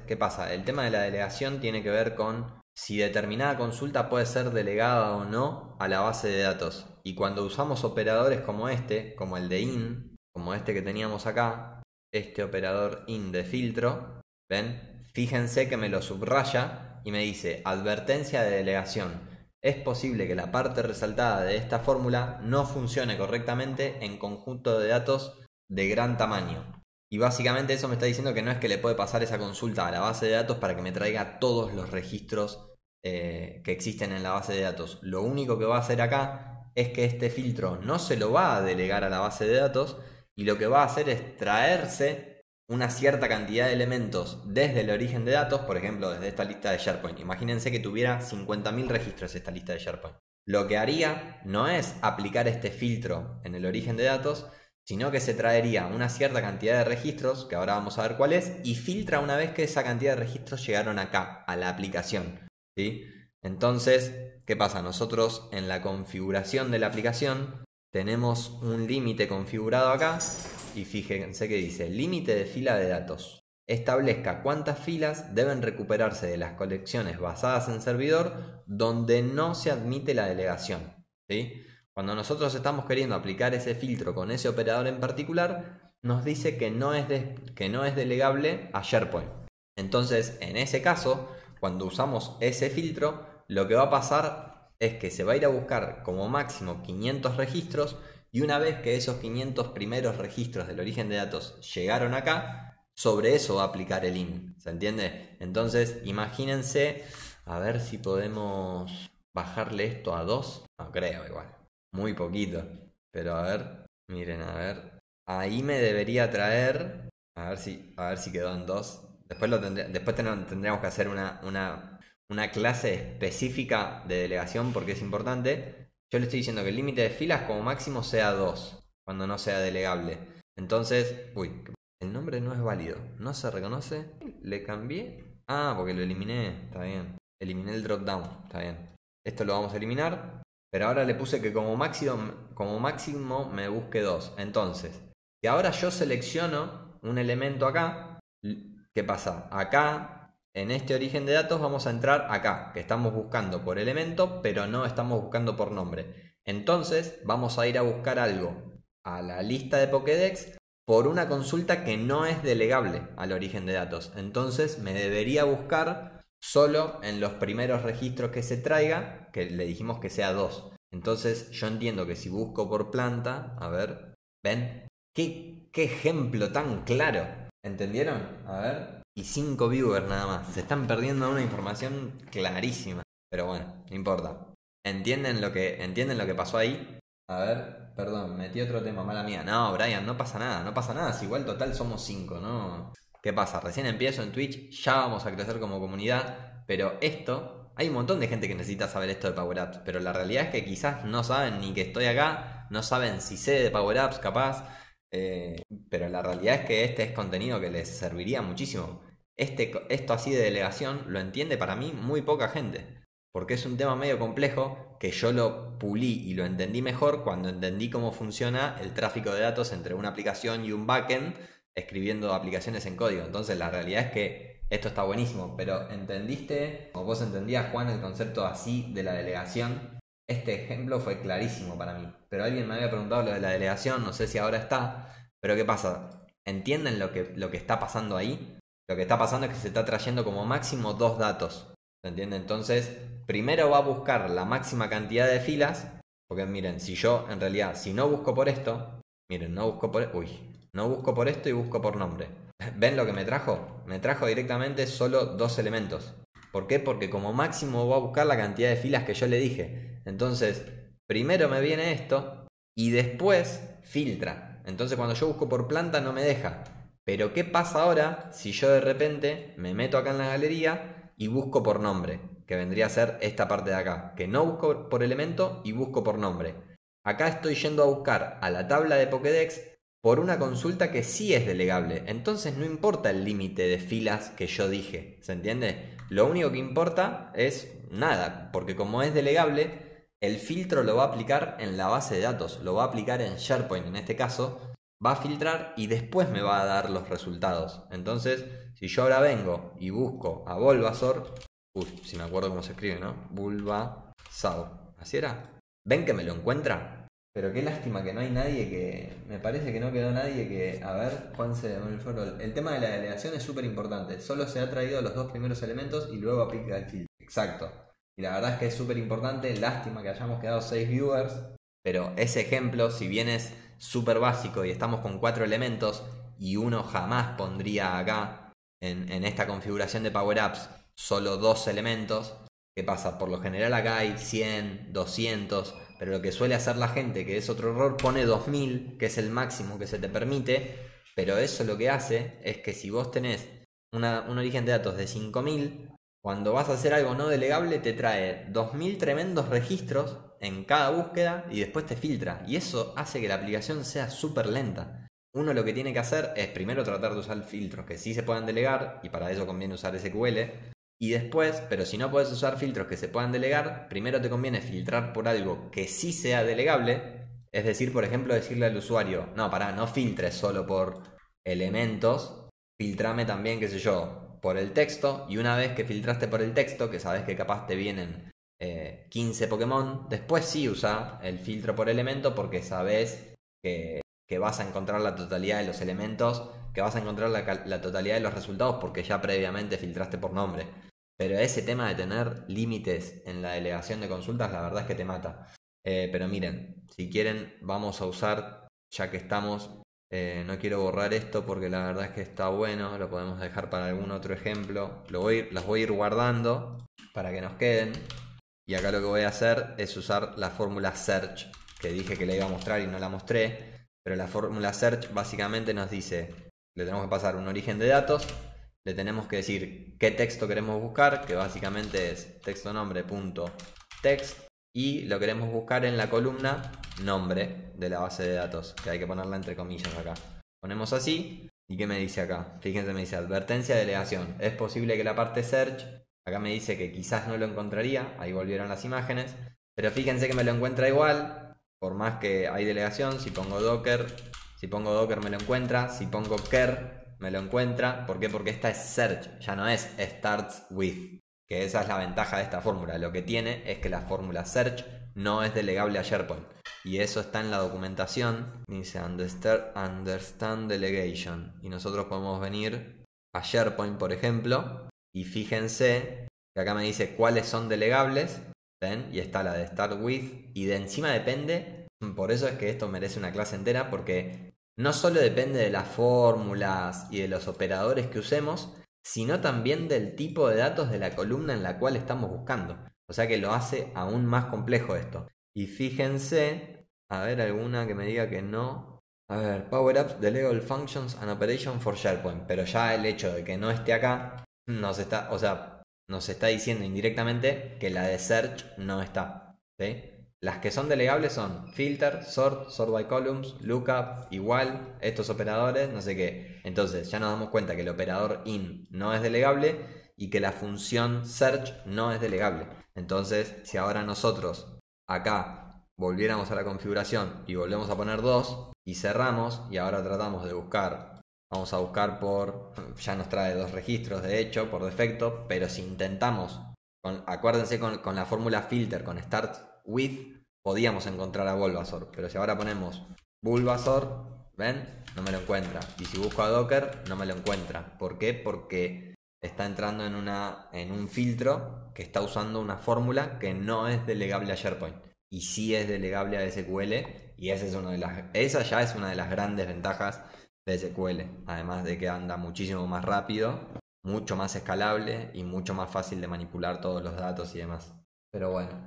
¿qué pasa? El tema de la delegación tiene que ver con si determinada consulta puede ser delegada o no a la base de datos. Y cuando usamos operadores como este, como el de in, como este que teníamos acá, este operador in de filtro, ¿ven? Fíjense que me lo subraya y me dice advertencia de delegación. Es posible que la parte resaltada de esta fórmula no funcione correctamente en conjunto de datos de gran tamaño. Y básicamente eso me está diciendo que no es que le puede pasar esa consulta a la base de datos para que me traiga todos los registros que existen en la base de datos. Lo único que va a hacer acá es que este filtro no se lo va a delegar a la base de datos y lo que va a hacer es traerse una cierta cantidad de elementos desde el origen de datos, por ejemplo, desde esta lista de SharePoint. Imagínense que tuviera 50.000 registros esta lista de SharePoint. Lo que haría no es aplicar este filtro en el origen de datos, sino que se traería una cierta cantidad de registros, que ahora vamos a ver cuál es, y filtra una vez que esa cantidad de registros llegaron acá, a la aplicación, ¿sí? Entonces, ¿qué pasa? Nosotros en la configuración de la aplicación tenemos un límite configurado acá, y fíjense que dice, límite de fila de datos. Establezca cuántas filas deben recuperarse de las colecciones basadas en servidor donde no se admite la delegación, ¿sí? Cuando nosotros estamos queriendo aplicar ese filtro con ese operador en particular, nos dice que no es delegable a SharePoint. Entonces, en ese caso, cuando usamos ese filtro, lo que va a pasar es que se va a ir a buscar como máximo 500 registros y una vez que esos 500 primeros registros del origen de datos llegaron acá, sobre eso va a aplicar el in. ¿Se entiende? Entonces, imagínense, a ver si podemos bajarle esto a 2. No creo igual. Muy poquito. Pero a ver, miren, a ver. Ahí me debería traer. A ver si quedó en 2. Después tendríamos que hacer una clase específica de delegación porque es importante. Yo le estoy diciendo que el límite de filas como máximo sea 2, cuando no sea delegable. Entonces, uy, el nombre no es válido. No se reconoce. Le cambié. Ah, porque lo eliminé. Está bien. Eliminé el dropdown. Está bien. Esto lo vamos a eliminar. Pero ahora le puse que como máximo me busque 2. Entonces, si ahora yo selecciono un elemento acá, ¿qué pasa? Acá, en este origen de datos, vamos a entrar acá, que estamos buscando por elemento, pero no estamos buscando por nombre. Entonces, vamos a ir a buscar algo a la lista de Pokédex por una consulta que no es delegable al origen de datos. Entonces, me debería buscar solo en los primeros registros que se traiga, que le dijimos que sea 2. Entonces yo entiendo que si busco por planta, a ver, ¿ven? ¿Qué ejemplo tan claro? ¿Entendieron? A ver. Y 5 viewers nada más. Se están perdiendo una información clarísima. Pero bueno, no importa. ¿Entienden lo que pasó ahí? A ver, perdón, metí otro tema, mala mía. No, Brian, no pasa nada. Si igual total somos 5, ¿no? ¿Qué pasa? Recién empiezo en Twitch, ya vamos a crecer como comunidad, pero hay un montón de gente que necesita saber esto de Power Apps, pero la realidad es que quizás no saben ni que estoy acá, no saben si sé de Power Apps, capaz, pero la realidad es que este es contenido que les serviría muchísimo. Esto así de delegación lo entiende para mí muy poca gente, porque es un tema medio complejo que yo lo pulí y lo entendí mejor cuando entendí cómo funciona el tráfico de datos entre una aplicación y un backend, escribiendo aplicaciones en código. Entonces la realidad es que esto está buenísimo, pero ¿entendiste? Como vos entendías, Juan, el concepto así de la delegación. Este ejemplo fue clarísimo para mí. Pero alguien me había preguntado lo de la delegación, no sé si ahora está. Pero ¿qué pasa? ¿Entienden lo que está pasando ahí? Lo que está pasando es que se está trayendo como máximo 2 datos. ¿Se entiende? Entonces, primero va a buscar la máxima cantidad de filas. Porque miren, si no busco por esto, miren, no busco por esto y busco por nombre. ¿Ven lo que me trajo? Me trajo directamente solo 2 elementos. ¿Por qué? Porque como máximo va a buscar la cantidad de filas que yo le dije. Entonces, primero me viene esto y después filtra. Entonces cuando yo busco por planta no me deja. Pero ¿qué pasa ahora si yo de repente me meto acá en la galería y busco por nombre? Que vendría a ser esta parte de acá. Que no busco por elemento y busco por nombre. Acá estoy yendo a buscar a la tabla de Pokédex por una consulta que sí es delegable. Entonces no importa el límite de filas que yo dije. ¿Se entiende? Lo único que importa es nada. Porque como es delegable, el filtro lo va a aplicar en la base de datos. Lo va a aplicar en SharePoint en este caso. Va a filtrar y después me va a dar los resultados. Entonces Si yo ahora vengo y busco a Bulbasaur, si me acuerdo cómo se escribe, ¿no? Bulbasaur, ¿así era? ¿Ven que me lo encuentra? Pero qué lástima que no hay nadie que... Me parece que no quedó nadie que... A ver, Juanse, el tema de la delegación es súper importante. Solo se ha traído los dos primeros elementos y luego aplica el filtro. Exacto. Y la verdad es que es súper importante. Lástima que hayamos quedado 6 viewers. Pero ese ejemplo, si bien es súper básico y estamos con 4 elementos y uno jamás pondría acá en esta configuración de power-ups solo 2 elementos. ¿Qué pasa? Por lo general acá hay 100, 200, pero lo que suele hacer la gente, que es otro error, pone 2000, que es el máximo que se te permite, pero eso lo que hace es que si vos tenés un origen de datos de 5000, cuando vas a hacer algo no delegable te trae 2000 tremendos registros en cada búsqueda y después te filtra, y eso hace que la aplicación sea súper lenta. Uno lo que tiene que hacer es primero tratar de usar filtros que sí se puedan delegar, y para eso conviene usar SQL. Y después, pero si no puedes usar filtros que se puedan delegar, primero te conviene filtrar por algo que sí sea delegable. Es decir, por ejemplo, decirle al usuario, no, pará, no filtres solo por elementos, filtrame también, qué sé yo, por el texto. Y una vez que filtraste por el texto, que sabes que capaz te vienen 15 Pokémon, después sí usa el filtro por elemento porque sabes que vas a encontrar la totalidad de los elementos, que vas a encontrar la totalidad de los resultados porque ya previamente filtraste por nombre. Pero ese tema de tener límites en la delegación de consultas, la verdad es que te mata. Pero miren, si quieren vamos a usar, ya que estamos, no quiero borrar esto porque la verdad es que está bueno, lo podemos dejar para algún otro ejemplo. Las voy a ir guardando para que nos queden. Y acá lo que voy a hacer es usar la fórmula search, que dije que la iba a mostrar y no la mostré. Pero la fórmula search básicamente nos dice, le tenemos que pasar un origen de datos, le tenemos que decir qué texto queremos buscar, que básicamente es texto nombre.text, y lo queremos buscar en la columna nombre de la base de datos, que hay que ponerla entre comillas acá. Ponemos así, ¿y qué me dice acá? Fíjense, me dice advertencia de delegación. Es posible que la parte search, acá me dice que quizás no lo encontraría, ahí volvieron las imágenes, pero fíjense que me lo encuentra igual. Por más que hay delegación, si pongo docker me lo encuentra, si pongo ker me lo encuentra. ¿Por qué? Porque esta es search, ya no es starts with, que esa es la ventaja de esta fórmula. Lo que tiene es que la fórmula search no es delegable a SharePoint, y eso está en la documentación, dice understand delegation, y nosotros podemos venir a SharePoint, por ejemplo, y fíjense que acá me dice cuáles son delegables. ¿Ven? Y está la de start with, y de encima depende. Por eso es que esto merece una clase entera, porque no solo depende de las fórmulas y de los operadores que usemos, sino también del tipo de datos de la columna en la cual estamos buscando. O sea que lo hace aún más complejo esto. Y fíjense, a ver alguna que me diga que no. A ver, Power Apps Delegable Functions and Operation for SharePoint. Pero ya el hecho de que no esté acá nos está diciendo indirectamente que la de search no está, ¿sí? Las que son delegables son filter, sort by columns, lookup, igual, estos operadores, no sé qué. Entonces ya nos damos cuenta que el operador in no es delegable y que la función search no es delegable. Entonces, si ahora nosotros acá volviéramos a la configuración y volvemos a poner 2 y cerramos, y ahora tratamos de buscar, vamos a buscar por, ya nos trae 2 registros de hecho por defecto, pero si intentamos, acuérdense con la fórmula filter, con start with, podíamos encontrar a Bulbasaur, pero si ahora ponemos Bulbasaur, ¿ven? No me lo encuentra. Y si busco a Docker, no me lo encuentra. ¿Por qué? Porque está entrando en un filtro que está usando una fórmula que no es delegable a SharePoint, y sí es delegable a SQL, y esa ya es una de las grandes ventajas de SQL, además de que anda muchísimo más rápido, mucho más escalable y mucho más fácil de manipular todos los datos y demás. Pero bueno,